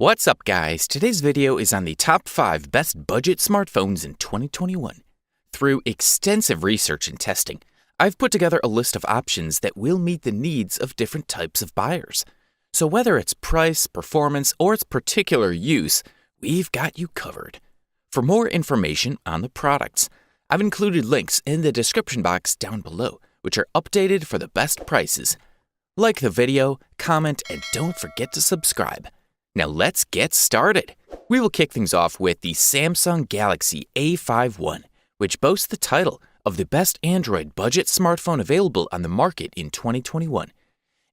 What's up, guys? Today's video is on the top 5 best budget smartphones in 2021. Through extensive research and testing, I've put together a list of options that will meet the needs of different types of buyers. So whether it's price, performance, or its particular use, we've got you covered. For more information on the products, I've included links in the description box down below, which are updated for the best prices. Like the video, comment, and don't forget to subscribe. Now let's get started. We will kick things off with the Samsung Galaxy A51, which boasts the title of the best Android budget smartphone available on the market in 2021.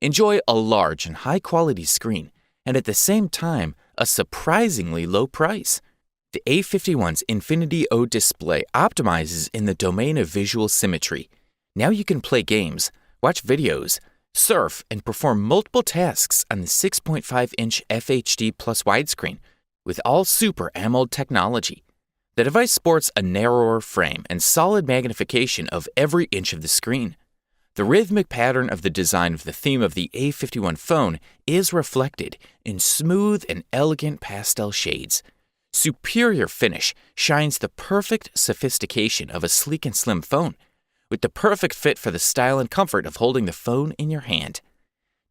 Enjoy a large and high-quality screen, and at the same time, a surprisingly low price. The A51's Infinity O display optimizes in the domain of visual symmetry. Now you can play games, watch videos, surf, and perform multiple tasks on the 6.5-inch FHD Plus widescreen with all Super AMOLED technology. The device sports a narrower frame and solid magnification of every inch of the screen. The rhythmic pattern of the design of the theme of the A51 phone is reflected in smooth and elegant pastel shades. Superior finish shines the perfect sophistication of a sleek and slim phone, with the perfect fit for the style and comfort of holding the phone in your hand.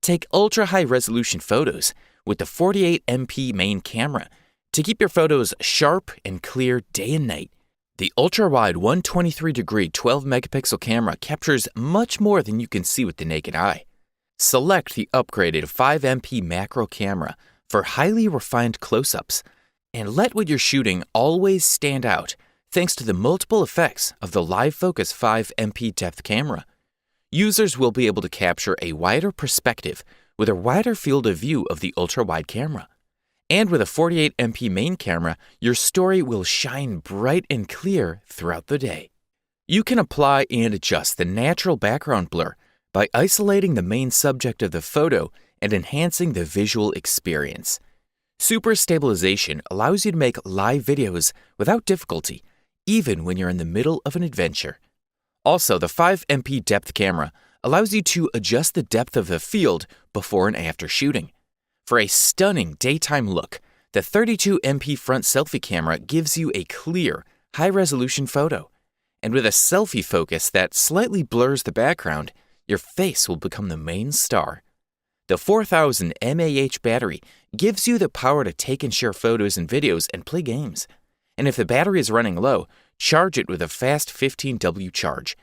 Take ultra-high-resolution photos with the 48MP main camera to keep your photos sharp and clear day and night. The ultra-wide 123-degree 12-megapixel camera captures much more than you can see with the naked eye. Select the upgraded 5MP macro camera for highly refined close-ups, and let what you're shooting always stand out thanks to the multiple effects of the Live Focus 5MP depth camera. Users will be able to capture a wider perspective with a wider field of view of the ultra-wide camera. And with a 48MP main camera, your story will shine bright and clear throughout the day. You can apply and adjust the natural background blur by isolating the main subject of the photo and enhancing the visual experience. Super stabilization allows you to make live videos without difficulty, even when you're in the middle of an adventure. Also, the 5MP depth camera allows you to adjust the depth of the field before and after shooting. For a stunning daytime look, the 32MP front selfie camera gives you a clear, high-resolution photo. And with a selfie focus that slightly blurs the background, your face will become the main star. The 4000 mAh battery gives you the power to take and share photos and videos and play games. And if the battery is running low, charge it with a fast 15W charge.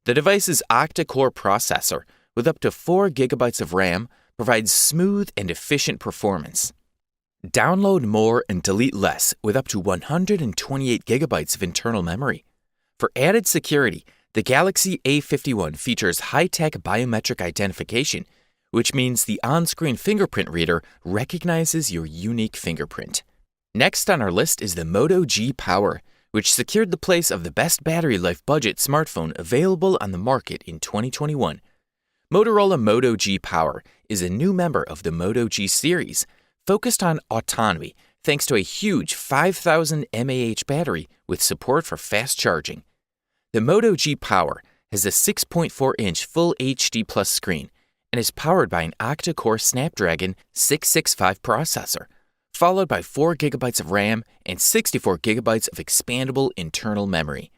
The device's octa-core processor, with up to 4 GB of RAM, provides smooth and efficient performance. Download more and delete less with up to 128 GB of internal memory. For added security, the Galaxy A51 features high-tech biometric identification, which means the on-screen fingerprint reader recognizes your unique fingerprint. Next on our list is the Moto G Power, which secured the place of the best battery life budget smartphone available on the market in 2021. Motorola Moto G Power is a new member of the Moto G series, focused on autonomy thanks to a huge 5000 mAh battery with support for fast charging. The Moto G Power has a 6.4-inch Full HD Plus screen and is powered by an octa-core Snapdragon 665 processor, followed by 4 GB of RAM and 64 GB of expandable internal memory.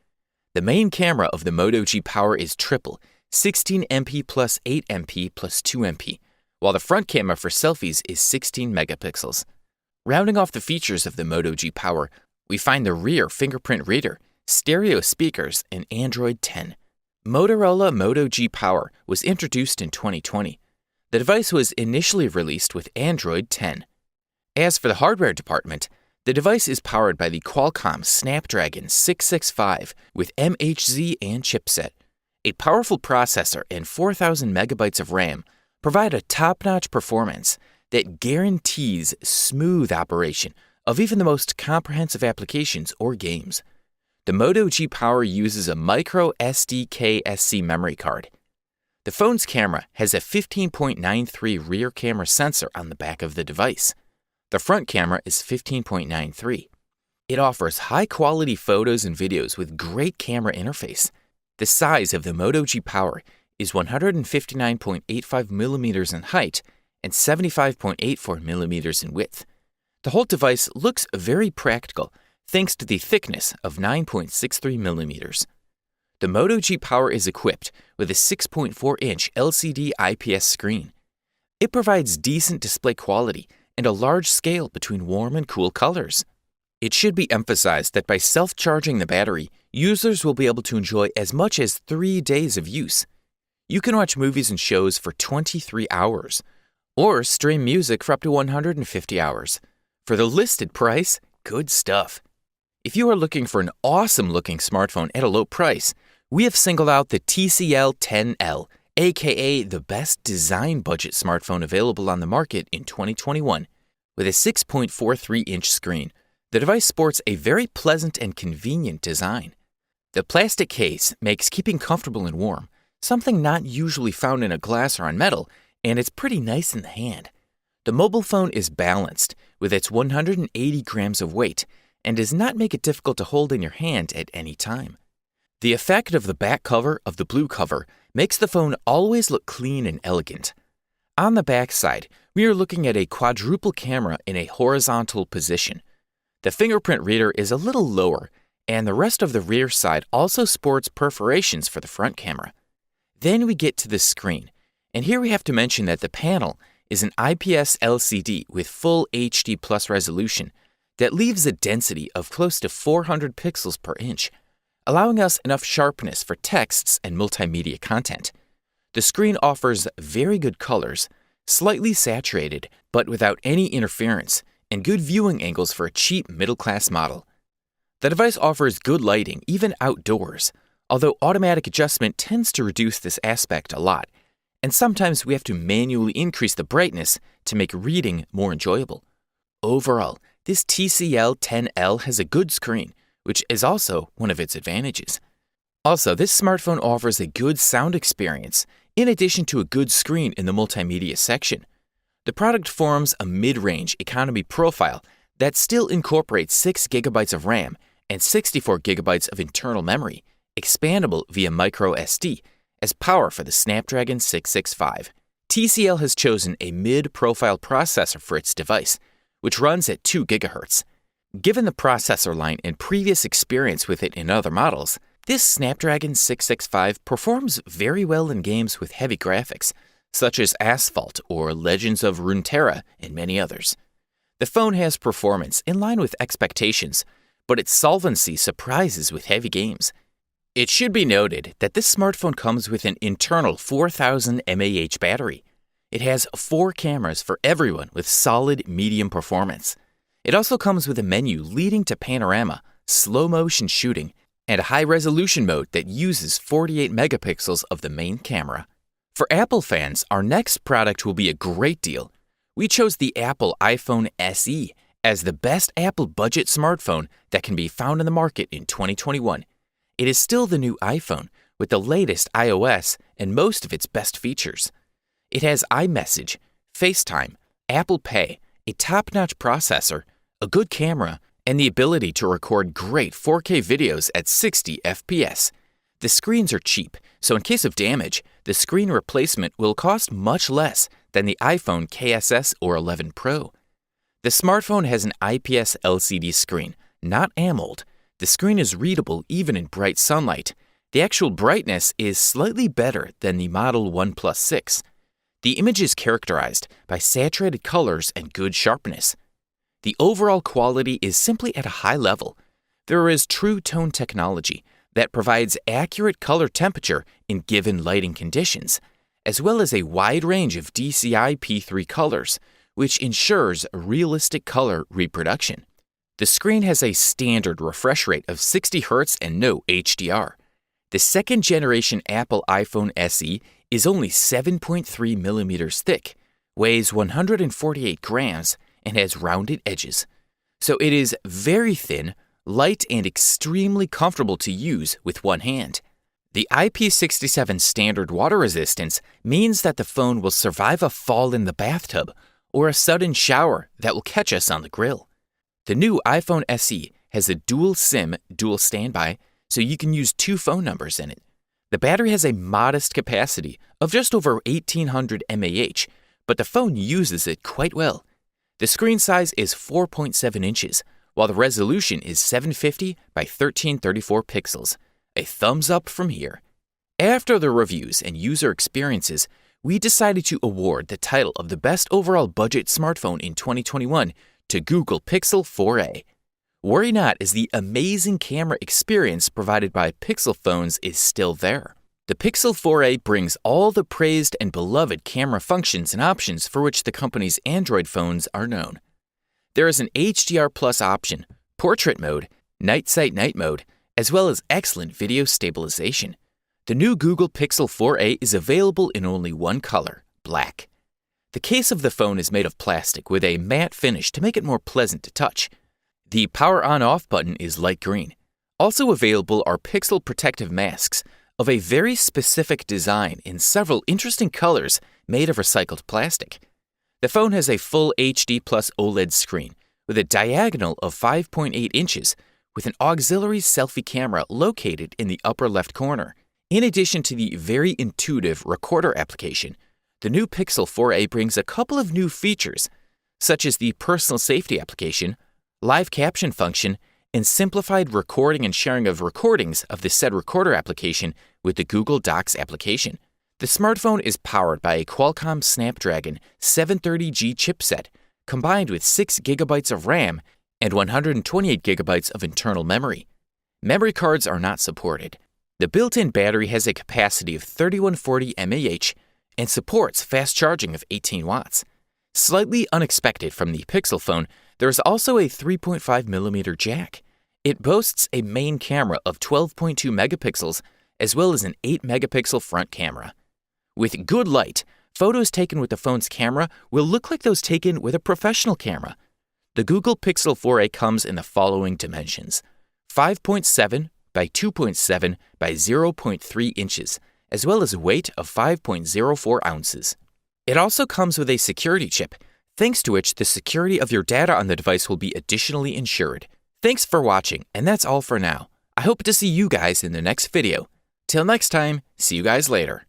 The main camera of the Moto G Power is triple, 16MP plus 8MP plus 2MP, while the front camera for selfies is 16 megapixels. Rounding off the features of the Moto G Power, we find the rear fingerprint reader, stereo speakers, and Android 10. Motorola Moto G Power was introduced in 2020. The device was initially released with Android 10. As for the hardware department, the device is powered by the Qualcomm Snapdragon 665 with MHz and chipset. A powerful processor and 4000 megabytes of RAM provide a top-notch performance that guarantees smooth operation of even the most comprehensive applications or games. The Moto G Power uses a micro SDK-SC memory card. The phone's camera has a 15.93 rear camera sensor on the back of the device. The front camera is 15.93. It offers high-quality photos and videos with great camera interface. The size of the Moto G Power is 159.85 millimeters in height and 75.84 millimeters in width. The whole device looks very practical thanks to the thickness of 9.63 millimeters. The Moto G Power is equipped with a 6.4-inch LCD IPS screen. It provides decent display quality and a large scale between warm and cool colors. It should be emphasized that by self-charging the battery, users will be able to enjoy as much as 3 days of use. You can watch movies and shows for 23 hours, or stream music for up to 150 hours. For the listed price, good stuff. If you are looking for an awesome-looking smartphone at a low price, we have singled out the TCL 10L, aka the best design budget smartphone available on the market in 2021. With a 6.43-inch screen, the device sports a very pleasant and convenient design. The plastic case makes keeping comfortable and warm, something not usually found in a glass or on metal, and it's pretty nice in the hand. The mobile phone is balanced with its 180 grams of weight and does not make it difficult to hold in your hand at any time. The effect of the back cover of the blue cover makes the phone always look clean and elegant. On the back side, we are looking at a quadruple camera in a horizontal position. The fingerprint reader is a little lower, and the rest of the rear side also sports perforations for the front camera. Then we get to the screen, and here we have to mention that the panel is an IPS LCD with full HD plus resolution that leaves a density of close to 400 pixels per inch, allowing us enough sharpness for texts and multimedia content. The screen offers very good colors, slightly saturated but without any interference, and good viewing angles for a cheap middle-class model. The device offers good lighting even outdoors, although automatic adjustment tends to reduce this aspect a lot, and sometimes we have to manually increase the brightness to make reading more enjoyable. Overall, this TCL 10L has a good screen, which is also one of its advantages. Also, this smartphone offers a good sound experience, in addition to a good screen in the multimedia section. The product forms a mid-range economy profile that still incorporates 6 GB of RAM and 64 GB of internal memory, expandable via microSD, as power for the Snapdragon 665. TCL has chosen a mid-profile processor for its device, which runs at 2 GHz. Given the processor line and previous experience with it in other models, this Snapdragon 665 performs very well in games with heavy graphics, such as Asphalt or Legends of Runeterra and many others. The phone has performance in line with expectations, but its solvency surprises with heavy games. It should be noted that this smartphone comes with an internal 4000 mAh battery. It has 4 cameras for everyone with solid medium performance. It also comes with a menu leading to panorama, slow-motion shooting, and a high-resolution mode that uses 48 megapixels of the main camera. For Apple fans, our next product will be a great deal. We chose the Apple iPhone SE as the best Apple budget smartphone that can be found in the market in 2021. It is still the new iPhone with the latest iOS and most of its best features. It has iMessage, FaceTime, Apple Pay, a top-notch processor, a good camera, and the ability to record great 4K videos at 60 FPS. The screens are cheap, so in case of damage, the screen replacement will cost much less than the iPhone XS or 11 Pro. The smartphone has an IPS LCD screen, not AMOLED. The screen is readable even in bright sunlight. The actual brightness is slightly better than the Model OnePlus 6. The image is characterized by saturated colors and good sharpness. The overall quality is simply at a high level. There is true tone technology that provides accurate color temperature in given lighting conditions, as well as a wide range of DCI P3 colors, which ensures realistic color reproduction. The screen has a standard refresh rate of 60 Hz and no HDR. The second-generation Apple iPhone SE is only 7.3 millimeters thick, weighs 148 grams, and has rounded edges. So it is very thin, light, and extremely comfortable to use with one hand. The IP67 standard water resistance means that the phone will survive a fall in the bathtub or a sudden shower that will catch us on the grill. The new iPhone SE has a dual SIM, dual standby, so you can use 2 phone numbers in it. The battery has a modest capacity of just over 1800 mAh, but the phone uses it quite well. The screen size is 4.7 inches, while the resolution is 750 by 1334 pixels. A thumbs up from here. After the reviews and user experiences, we decided to award the title of the best overall budget smartphone in 2021 to Google Pixel 4a. Worry not, as the amazing camera experience provided by Pixel phones is still there. The Pixel 4a brings all the praised and beloved camera functions and options for which the company's Android phones are known. There is an HDR Plus option, portrait mode, night sight night mode, as well as excellent video stabilization. The new Google Pixel 4a is available in only one color, black. The case of the phone is made of plastic with a matte finish to make it more pleasant to touch. The power on-off button is light green. Also available are Pixel protective masks of a very specific design in several interesting colors made of recycled plastic. The phone has a full HD Plus OLED screen with a diagonal of 5.8 inches with an auxiliary selfie camera located in the upper left corner. In addition to the very intuitive recorder application, the new Pixel 4a brings a couple of new features, such as the personal safety application, live caption function, and simplified recording and sharing of recordings of the said recorder application with the Google Docs application. The smartphone is powered by a Qualcomm Snapdragon 730G chipset, combined with 6 GB of RAM and 128 GB of internal memory. Memory cards are not supported. The built-in battery has a capacity of 3140 mAh and supports fast charging of 18 watts. Slightly unexpected from the Pixel phone, there is also a 3.5mm jack. It boasts a main camera of 12.2 megapixels as well as an 8-megapixel front camera. With good light, photos taken with the phone's camera will look like those taken with a professional camera. The Google Pixel 4a comes in the following dimensions: 5.7 by 2.7 by 0.3 inches, as well as a weight of 5.04 ounces. It also comes with a security chip, thanks to which the security of your data on the device will be additionally ensured. Thanks for watching, and that's all for now. I hope to see you guys in the next video. Till next time, see you guys later.